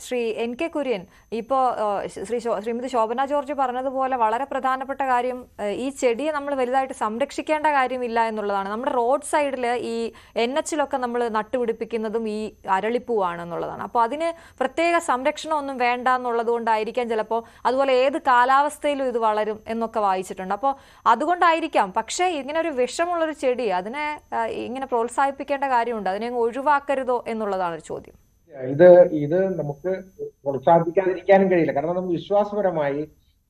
Shri N.K. Kurian, ഇപ്പോൾ Shrimati Shobhana George പറഞ്ഞതുപോലെ വളരെ പ്രധാനപ്പെട്ട കാര്യം ഈ ചെടിയെ നമ്മൾ വലുതായിട്ട് സംരക്ഷിക്കേണ്ട കാര്യമില്ല എന്നുള്ളതാണ്. നമ്മുടെ റോഡ് സൈഡിൽ ഈ NH-ലൊക്കെ നമ്മൾ നട്ടുപിടിപ്പിക്കുന്നതും ഈ അരളിപ്പൂവാണെന്നുള്ളതാണ്. അപ്പോൾ അതിന് പ്രത്യേക സംരക്ഷണമൊന്നും വേണ്ട എന്നുള്ളത് കൊണ്ടായിരിക്കാം ചിലപ്പോൾ. അതുപോലെ ഏത് കാലാവസ്ഥയിലും ഇത് വളരും എന്നൊക്കെ വായിച്ചിട്ടുണ്ട്. അപ്പോൾ അതുകൊണ്ടായിരിക്കാം. പക്ഷേ ഇങ്ങനെ ഒരു വിഷമുള്ളൊരു ചെടി അതിനെ ഇങ്ങനെ പ്രോത്സാഹിപ്പിക്കേണ്ട കാര്യമുണ്ട്, അതിനെ ഒഴിവാക്കരുതോ എന്നുള്ളതാണ് ഒരു ചോദ്യം. ഇത് നമുക്ക് പ്രോത്സാഹിപ്പിക്കാതിരിക്കാനും കഴിയില്ല. കാരണം നമ്മൾ വിശ്വാസപരമായി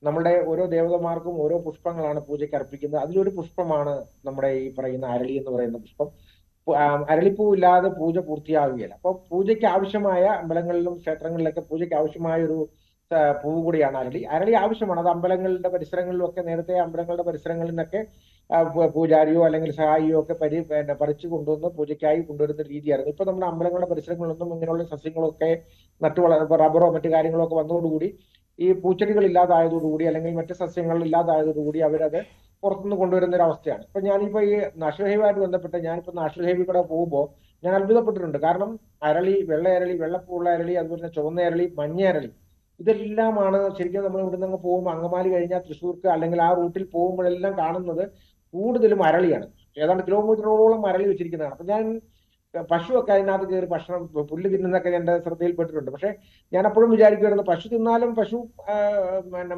നമ്മുടെ ഓരോ ദേവതമാർക്കും ഓരോ പുഷ്പങ്ങളാണ് പൂജയ്ക്ക് അർപ്പിക്കുന്നത്. അതിലൊരു പുഷ്പമാണ് നമ്മുടെ ഈ പറയുന്ന അരളി എന്ന് പറയുന്ന പുഷ്പം. അരളിപ്പൂ ഇല്ലാതെ പൂജ പൂർത്തിയാവുകയില്ല. അപ്പൊ പൂജയ്ക്ക് ആവശ്യമായ അമ്പലങ്ങളിലും ക്ഷേത്രങ്ങളിലൊക്കെ പൂജയ്ക്ക് ആവശ്യമായ ഒരു പൂവ് കൂടിയാണ് അരളി. അരളി ആവശ്യമാണ്. അത് അമ്പലങ്ങളുടെ പരിസരങ്ങളിലും ഒക്കെ, നേരത്തെ അമ്പലങ്ങളുടെ പരിസരങ്ങളിൽ നിന്നൊക്കെ പൂജാരിയോ അല്ലെങ്കിൽ സഹായിയോ ഒക്കെ പറിച്ചു കൊണ്ടുവന്ന് പൂജയ്ക്കായി കൊണ്ടുവരുന്ന രീതിയായിരുന്നു. ഇപ്പൊ നമ്മുടെ അമ്പലങ്ങളുടെ പരിസരങ്ങളിലൊന്നും ഇങ്ങനെയുള്ള സസ്യങ്ങളൊക്കെ റബ്ബറോ മറ്റു കാര്യങ്ങളോ ഒക്കെ വന്നതോടുകൂടി, ഈ പൂച്ചെടികൾ ഇല്ലാതായതോടുകൂടി അല്ലെങ്കിൽ മറ്റു സസ്യങ്ങൾ ഇല്ലാതായതോടുകൂടി അവരത് പുറത്തുനിന്ന് കൊണ്ടുവരുന്ന ഒരു അവസ്ഥയാണ്. ഇപ്പൊ ഞാനിപ്പോ ഈ നാഷണൽ ഹൈവേയുമായിട്ട് ബന്ധപ്പെട്ട് ഞാനിപ്പോ നാഷണൽ ഹൈവേ കൂടെ പോകുമ്പോൾ ഞാൻ അത്ഭുതപ്പെട്ടിട്ടുണ്ട്. കാരണം അരളി, വെള്ള അരളി, വെള്ളപ്പൂള്ള അരളി, അതുപോലെ തന്നെ ചുവന്ന അരളി, മഞ്ഞ അരളി, ഇതെല്ലാമാണ് ശരിക്കും നമ്മൾ ഇവിടെ നിന്ന് പോകുമ്പോൾ അങ്കമാലി കഴിഞ്ഞാൽ തൃശ്ശൂർക്ക് അല്ലെങ്കിൽ ആ റൂട്ടിൽ പോകുമ്പോഴെല്ലാം കാണുന്നത് കൂടുതലും അരളിയാണ്. ഏതാണ്ട് കിലോമീറ്ററോളം അരളി വെച്ചിരിക്കുന്നതാണ്. അപ്പൊ ഞാൻ പശുവൊക്കെ അതിനകത്ത് കയറി ഭക്ഷണം പുല്ല് തിന്നുന്നൊക്കെ എന്റെ ശ്രദ്ധയിൽപ്പെട്ടിട്ടുണ്ട്. പക്ഷെ ഞാൻ അപ്പോഴും വിചാരിക്കുമായിരുന്നു, പശു തിന്നാലും പശു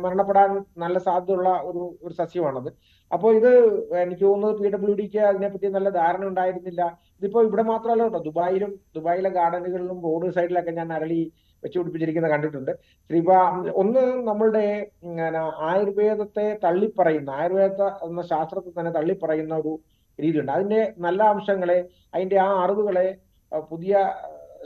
മരണപ്പെടാൻ നല്ല സാധ്യതയുള്ള ഒരു സസ്യമാണത്. അപ്പോൾ ഇത് എനിക്ക് തോന്നുന്നത് PWDക്ക് അതിനെപ്പറ്റി നല്ല ധാരണ ഉണ്ടായിരുന്നില്ല. ഇതിപ്പോ ഇവിടെ മാത്രമല്ല കേട്ടോ, ദുബായിലെ ഗാർഡനുകളിലും റോഡ് സൈഡിലൊക്കെ ഞാൻ അരളി വെച്ച് പിടിപ്പിച്ചിരിക്കുന്നത് കണ്ടിട്ടുണ്ട്. ഒന്ന് നമ്മളുടെ ആയുർവേദത്തെ തള്ളിപ്പറയുന്ന, ആയുർവേദ എന്ന ശാസ്ത്രത്തെ തന്നെ തള്ളിപ്പറയുന്ന ഒരു രീതിയുണ്ട്. അതിന്റെ നല്ല അംശങ്ങളെ, അതിന്റെ ആ അറിവുകളെ പുതിയ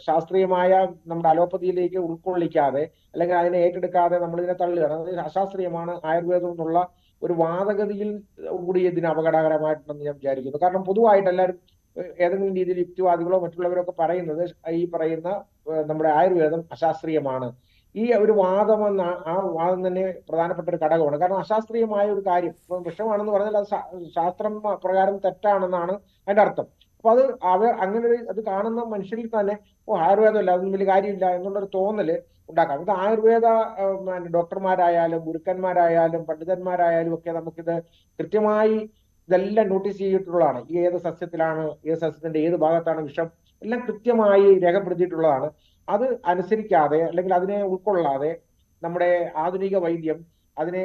ശാസ്ത്രീയമായ നമ്മുടെ അലോപ്പതിയിലേക്ക് ഉൾക്കൊള്ളിക്കാതെ അല്ലെങ്കിൽ അതിനെ ഏറ്റെടുക്കാതെ നമ്മൾ ഇതിനെ തള്ളുകയാണ്. അത് അശാസ്ത്രീയമാണ് ആയുർവേദം എന്നുള്ള ഒരു വാദഗതിയിൽ കൂടി ഇതിന് അപകടകരമായിട്ടുണ്ടെന്ന് ഞാൻ വിചാരിക്കുന്നു. കാരണം പൊതുവായിട്ട് എല്ലാവരും ഏതെങ്കിലും രീതിയിൽ യുക്തിവാദികളോ മറ്റുള്ളവരോ ഒക്കെ പറയുന്നത് ഈ പറയുന്ന നമ്മുടെ ആയുർവേദം അശാസ്ത്രീയമാണ്. ഈ ഒരു വാദം ആ വാദം തന്നെ പ്രധാനപ്പെട്ട ഒരു ഘടകമാണ്. കാരണം അശാസ്ത്രീയമായ ഒരു കാര്യം വിഷമാണെന്ന് പറഞ്ഞാൽ അത് ശാസ്ത്രം പ്രകാരം തെറ്റാണെന്നാണ് അതിന്റെ അർത്ഥം. അപ്പൊ അങ്ങനെ അത് കാണുന്ന മനുഷ്യരിൽ തന്നെ ആയുർവേദമല്ല, അതൊന്നും വലിയ കാര്യമില്ല എന്നുള്ളൊരു തോന്നല് ഉണ്ടാക്കാം. ഇത് ആയുർവേദ ഡോക്ടർമാരായാലും ഗുരുക്കന്മാരായാലും പണ്ഡിതന്മാരായാലും ഒക്കെ നമുക്കിത് കൃത്യമായി ഇതെല്ലാം നോട്ടീസ് ചെയ്തിട്ടുള്ളതാണ്. ഏത് സസ്യത്തിലാണ്, ഏത് സസ്യത്തിന്റെ ഏത് ഭാഗത്താണ് വിഷം, എല്ലാം കൃത്യമായി രേഖപ്പെടുത്തിയിട്ടുള്ളതാണ്. അത് അനുസരിക്കാതെ അല്ലെങ്കിൽ അതിനെ ഉൾക്കൊള്ളാതെ നമ്മുടെ ആധുനിക വൈദ്യം അതിനെ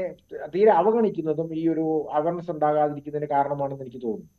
തീരെ അവഗണിക്കുന്നതും ഈ ഒരു അവയർനെസ് ഉണ്ടാകാതിരിക്കുന്നതിന് കാരണമാണെന്ന് എനിക്ക് തോന്നുന്നു.